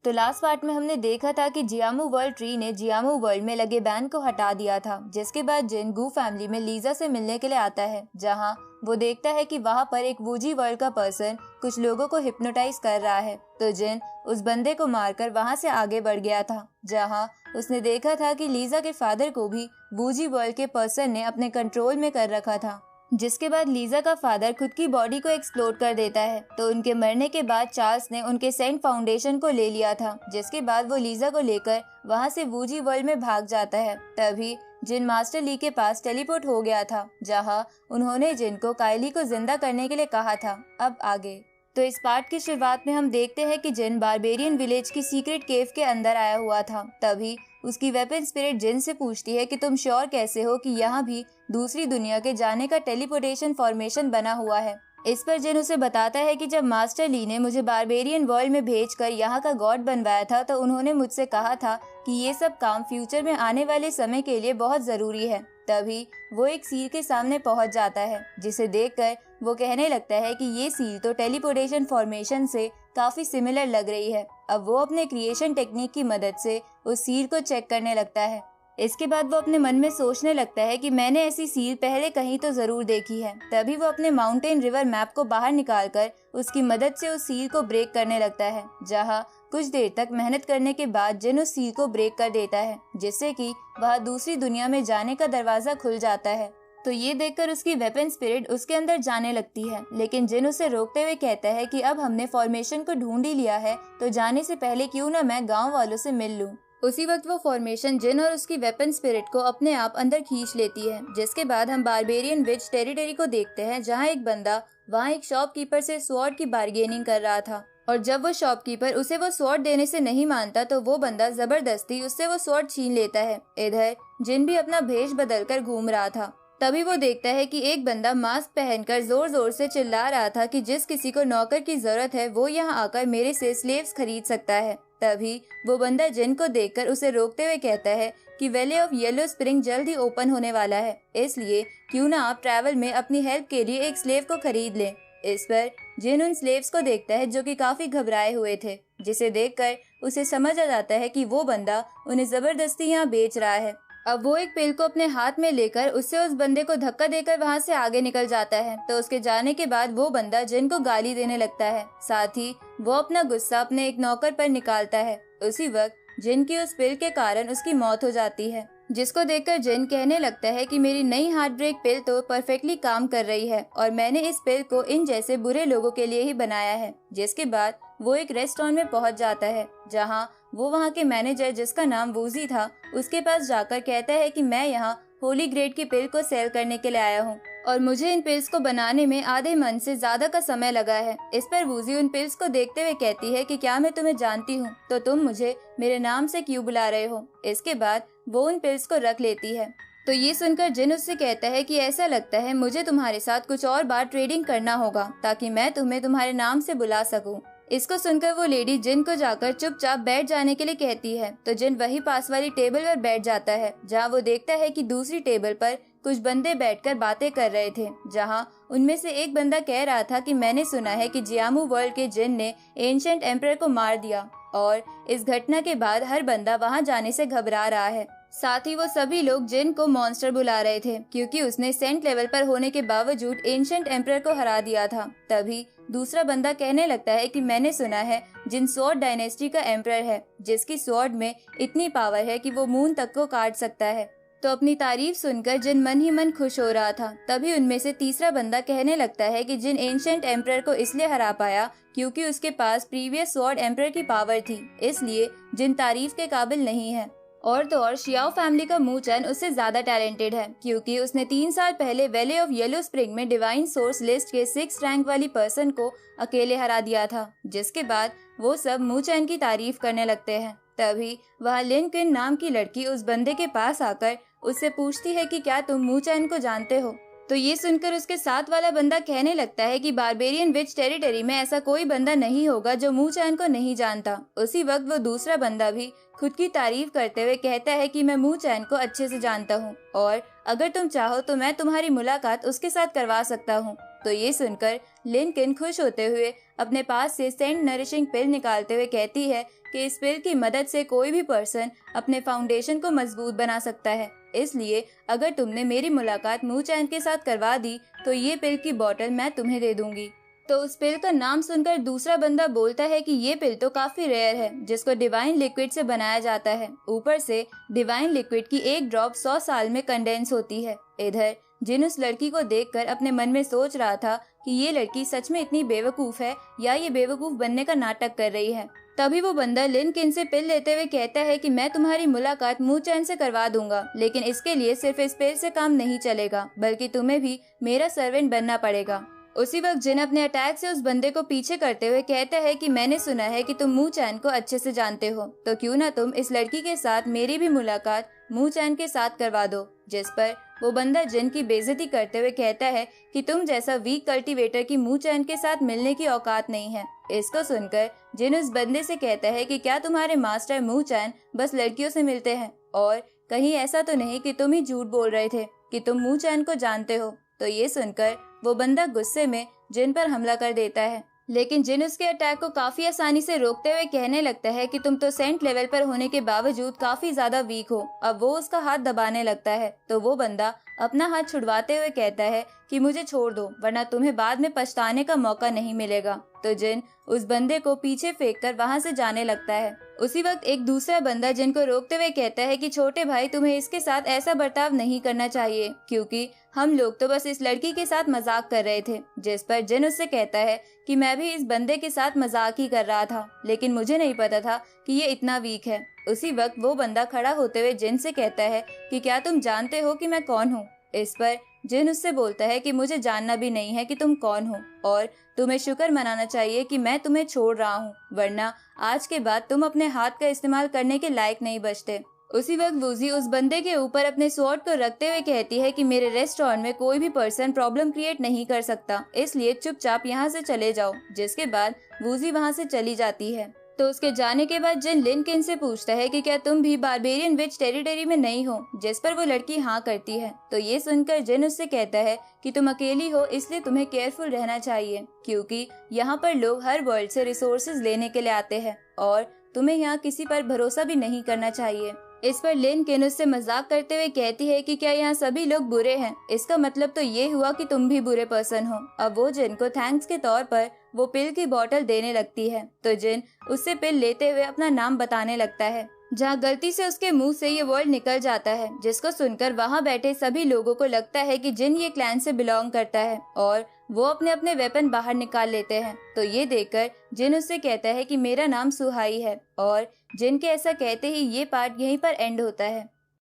तो last part में हमने देखा था कि जियामू वर्ल्ड ट्री ने जियामू वर्ल्ड में लगे बैन को हटा दिया था, जिसके बाद जिन गू फैमिली में लीजा से मिलने के लिए आता है, जहां वो देखता है कि वहां पर एक वूजी वर्ल्ड का पर्सन कुछ लोगों को हिप्नोटाइज कर रहा है। तो जिन उस बंदे को मारकर वहां से आगे बढ़ गया था, जहां उसने देखा था कि लीजा के फादर को भी वूजी वर्ल्ड के पर्सन ने अपने कंट्रोल में कर रखा था। जिसके बाद लीजा का फादर खुद की बॉडी को एक्सप्लोड कर देता है। तो उनके मरने के बाद चार्ल्स ने उनके सेंट फाउंडेशन को ले लिया था, जिसके बाद वो लीजा को लेकर वहां से वूजी वर्ल्ड में भाग जाता है। तभी जिन मास्टर ली के पास टेलीपोर्ट हो गया था, जहां उन्होंने जिन को कायली को जिंदा करने के लिए कहा था। अब आगे तो इस पार्ट की शुरुआत में हम देखते हैं कि जिन बारबेरियन विलेज की सीक्रेट केव के अंदर आया हुआ था। तभी उसकी वेपन स्पिरिट जिन से पूछती है कि तुम श्योर कैसे हो कि यहाँ भी दूसरी दुनिया के जाने का टेलीपोर्टेशन फॉर्मेशन बना हुआ है। इस पर जिन उसे बताता है कि जब मास्टर ली ने मुझे बारबेरियन वर्ल्ड में भेजकर यहाँ का गॉड बनवाया था, तो उन्होंने मुझसे कहा था कि ये सब काम फ्यूचर में आने वाले समय के लिए बहुत जरूरी है। तभी वो एक सील के सामने पहुंच जाता है, जिसे देखकर वो कहने लगता है कि ये सील तो टेलीपोर्टेशन फॉर्मेशन से काफी सिमिलर लग रही है। अब वो अपने क्रिएशन टेक्निक की मदद से उस सील को चेक करने लगता है। इसके बाद वो अपने मन में सोचने लगता है कि मैंने ऐसी सील पहले कहीं तो जरूर देखी है। तभी वो अपने माउंटेन रिवर मैप को बाहर निकालकर उसकी मदद से उस सील को ब्रेक करने लगता है, जहां कुछ देर तक मेहनत करने के बाद जिन उस सील को ब्रेक कर देता है, जिससे कि वह दूसरी दुनिया में जाने का दरवाजा खुल जाता है। तो ये देखकर उसकी वेपन स्पिरिट उसके अंदर जाने लगती है, लेकिन जिन उसे रोकते हुए कहता है कि अब हमने फॉर्मेशन को ढूंढ ही लिया है, तो जाने से पहले क्यों ना मैं गाँव वालों से मिल लूं। उसी वक्त वो फॉर्मेशन जिन और उसकी वेपन स्पिरिट को अपने आप अंदर खींच लेती है। जिसके बाद हम बारबेरियन विच टेरिटरी को देखते हैं, जहां एक बंदा वहां एक शॉपकीपर से स्वॉर्ड की बार्गेनिंग कर रहा था, और जब वो शॉपकीपर उसे वो स्वॉर्ड देने से नहीं मानता, तो वो बंदा जबरदस्ती उससे वो स्वॉर्ड छीन लेता है। इधर जिन भी अपना भेष बदलकर घूम रहा था। तभी वो देखता है कि एक बंदा मास्क पहनकर जोर जोर से चिल्ला रहा था कि जिस किसी को नौकर की जरूरत है वो यहाँ आकर मेरे से स्लेव्स खरीद सकता है। तभी वो बंदा जिन को देखकर उसे रोकते हुए कहता है कि वैली ऑफ येलो स्प्रिंग जल्द ही ओपन होने वाला है, इसलिए क्यों ना आप ट्रैवल में अपनी हेल्प के लिए एक स्लेव को खरीद लें। इस पर जिन उन स्लेव्स को देखता है जो कि काफी घबराए हुए थे, जिसे देखकर उसे समझ आ जाता है कि वो बंदा उन्हें जबरदस्ती यहाँ बेच रहा है। अब वो एक पिल को अपने हाथ में लेकर उससे उस बंदे को धक्का देकर वहाँ से आगे निकल जाता है। तो उसके जाने के बाद वो बंदा जिन को गाली देने लगता है, साथ ही वो अपना गुस्सा अपने एक नौकर पर निकालता है। उसी वक्त जिन की उस पिल के कारण उसकी मौत हो जाती है, जिसको देखकर जिन कहने लगता है कि मेरी नई हार्ट ब्रेक पिल तो परफेक्टली काम कर रही है और मैंने इस पिल को इन जैसे बुरे लोगों के लिए ही बनाया है। जिसके बाद वो एक रेस्टोरेंट में पहुंच जाता है, जहां वो वहां के मैनेजर जिसका नाम वूजी था उसके पास जाकर कहता है कि मैं यहाँ होली ग्रेड की पिल को सेल करने के लिए आया हूँ और मुझे इन पिल्स को बनाने में आधे मन से ज्यादा का समय लगा है। इस पर वूजी उन पिल्स को देखते हुए कहती है कि क्या मैं तुम्हें जानती हूँ, तो तुम मुझे मेरे नाम से क्यों बुला रहे हो। इसके बाद वो उन पिल्स को रख लेती है। तो ये सुनकर जिन उससे कहता है कि ऐसा लगता है मुझे तुम्हारे साथ कुछ और बार ट्रेडिंग करना होगा ताकि मैं तुम्हें तुम्हारे नाम से बुला सकूं। इसको सुनकर वो लेडी जिन को जाकर चुपचाप बैठ जाने के लिए कहती है। तो जिन वही पास वाली टेबल पर बैठ जाता है, जहाँ वो देखता है कि दूसरी टेबल पर कुछ बंदे बैठकर बातें कर रहे थे, जहाँ उनमें से एक बंदा कह रहा था कि मैंने सुना है कि जियामू वर्ल्ड के जिन ने एंशिएंट एम्परर को मार दिया और इस घटना के बाद हर बंदा वहाँ जाने से घबरा रहा है। साथ ही वो सभी लोग जिन को मॉन्स्टर बुला रहे थे क्योंकि उसने सेंट लेवल पर होने के बावजूद एंशिएंट एम्परर को हरा दिया था। तभी दूसरा बंदा कहने लगता है कि मैंने सुना है जिन स्वॉर्ड डायनेस्टी का एम्परर है, जिसकी स्वॉर्ड में इतनी पावर है कि वो मून तक को काट सकता है। तो अपनी तारीफ सुनकर जिन मन ही मन खुश हो रहा था। तभी उनमें से तीसरा बंदा कहने लगता है कि जिन एंशिएंट एम्परर को इसलिए हरा पाया क्योंकि उसके पास प्रीवियस स्वॉर्ड एम्परर की पावर थी, इसलिए जिन तारीफ के काबिल नहीं है। और तो और शियाओ फैमिली का मूचन उससे ज्यादा टैलेंटेड है क्योंकि उसने 3 साल पहले वैली ऑफ येलो स्प्रिंग में डिवाइन सोर्स लिस्ट के 6 रैंक वाली पर्सन को अकेले हरा दिया था। जिसके बाद वो सब मूचन की तारीफ करने लगते हैं। तभी वहाँ लिन क्विन नाम की लड़की उस बंदे के पास आकर उससे पूछती है कि क्या तुम मूचन को जानते हो। तो ये सुनकर उसके साथ वाला बंदा कहने लगता है कि बारबेरियन विच टेरिटरी में ऐसा कोई बंदा नहीं होगा जो मूचन को नहीं जानता। उसी वक्त वो दूसरा बंदा भी खुद की तारीफ करते हुए कहता है कि मैं मूचन को अच्छे से जानता हूँ और अगर तुम चाहो तो मैं तुम्हारी मुलाकात उसके साथ करवा सकता हूँ। तो ये सुनकर लिनकिन खुश होते हुए अपने पास से सेंट नरिशिंग पिल निकालते हुए कहती है कि इस पिल की मदद से कोई भी पर्सन अपने फाउंडेशन को मजबूत बना सकता है। इसलिए अगर तुमने मेरी मुलाकात मू चैन के साथ करवा दी तो ये पिल की बोतल मैं तुम्हें दे दूंगी। तो उस पिल का नाम सुनकर दूसरा बंदा बोलता है कि ये पिल तो काफी रेयर है, जिसको डिवाइन लिक्विड से बनाया जाता है। ऊपर से डिवाइन लिक्विड की एक ड्रॉप 100 साल में कंडेंस होती है। इधर जिन उस लड़की को देखकर अपने मन में सोच रहा था कि ये लड़की सच में इतनी बेवकूफ है या ये बेवकूफ बनने का नाटक कर रही है। तभी वो बंदा लिनकिन से पिल लेते हुए कहता है कि मैं तुम्हारी मुलाकात मू चैन से करवा दूंगा, लेकिन इसके लिए सिर्फ इस पिल से काम नहीं चलेगा, बल्कि तुम्हें भी मेरा सर्वेंट बनना पड़ेगा। उसी वक्त जिन अपने अटैक से उस बंदे को पीछे करते हुए कहता है कि मैंने सुना है कि तुम मू चैन को अच्छे से जानते हो, तो क्यों ना तुम इस लड़की के साथ मेरी भी मुलाकात मू चैन के साथ करवा दो। जिस पर वो बंदा जिन की बेइज्जती करते हुए कहता है कि तुम जैसा वीक कल्टीवेटर की मू चैन के साथ मिलने की औकात नहीं है। इसको सुनकर जिन उस बंदे से कहता है कि क्या तुम्हारे मास्टर मू चैन बस लड़कियों से मिलते हैं, और कहीं ऐसा तो नहीं कि तुम ही झूठ बोल रहे थे कि तुम मू चैन को जानते हो। तो ये सुनकर वो बंदा गुस्से में जिन पर हमला कर देता है, लेकिन जिन उसके अटैक को काफी आसानी से रोकते हुए कहने लगता है कि तुम तो सेंट लेवल पर होने के बावजूद काफी ज्यादा वीक हो। अब वो उसका हाथ दबाने लगता है तो वो बंदा अपना हाथ छुड़वाते हुए कहता है कि मुझे छोड़ दो, वरना तुम्हें बाद में पछताने का मौका नहीं मिलेगा। तो जिन उस बंदे को पीछे फेंककर वहां से जाने लगता है। उसी वक्त एक दूसरा बंदा जिन को रोकते हुए कहता है कि छोटे भाई, तुम्हें इसके साथ ऐसा बर्ताव नहीं करना चाहिए, क्योंकि हम लोग तो बस इस लड़की के साथ मजाक कर रहे थे। जिस पर जिन उससे कहता है कि मैं भी इस बंदे के साथ मजाक ही कर रहा था, लेकिन मुझे नहीं पता था कि ये इतना वीक है। उसी वक्त वो बंदा खड़ा होते हुए जिन से कहता है कि क्या तुम जानते हो कि मैं कौन हूँ। इस पर जिन उससे बोलता है कि मुझे जानना भी नहीं है कि तुम कौन हो, और तुम्हें शुक्र मनाना चाहिए कि मैं तुम्हें छोड़ रहा हूँ, वरना आज के बाद तुम अपने हाथ का इस्तेमाल करने के लायक नहीं बचते। उसी वक्त वूजी उस बंदे के ऊपर अपने स्वॉर्ड को रखते हुए कहती है कि मेरे रेस्टोरेंट में कोई भी पर्सन प्रॉब्लम क्रिएट नहीं कर सकता, इसलिए चुपचाप यहाँ से चले जाओ। जिसके बाद वूजी वहाँ से चली जाती है। तो उसके जाने के बाद जिन लिनकिन से पूछता है कि क्या तुम भी बारबेरियन विच टेरिटरी में नहीं हो, जिस पर वो लड़की हाँ करती है। तो ये सुनकर जिन उससे कहता है कि तुम अकेली हो, इसलिए तुम्हें केयरफुल रहना चाहिए, क्योंकि यहाँ पर लोग हर वर्ल्ड से रिसोर्सेज लेने के लिए आते हैं और तुम्हें यहाँ किसी पर भरोसा भी नहीं करना चाहिए। इस पर लिनकिन उससे मजाक करते हुए कहती है कि क्या यहाँ सभी लोग बुरे हैं, इसका मतलब तो ये हुआ कि तुम भी बुरे पर्सन हो। अब वो जिन को थैंक्स के तौर पर वो पिल की बोतल देने लगती है। तो जिन उससे पिल लेते हुए अपना नाम बताने लगता है, जहाँ गलती से उसके मुंह से ये वर्ड निकल जाता है, जिसको सुनकर वहाँ बैठे सभी लोगों को लगता है कि जिन ये क्लैन से बिलोंग करता है और वो अपने अपने वेपन बाहर निकाल लेते हैं। तो ये देखकर जिन उससे कहता है कि मेरा नाम सुहाई है, और जिन के ऐसा कहते ही ये पार्ट यहीं पर एंड होता है।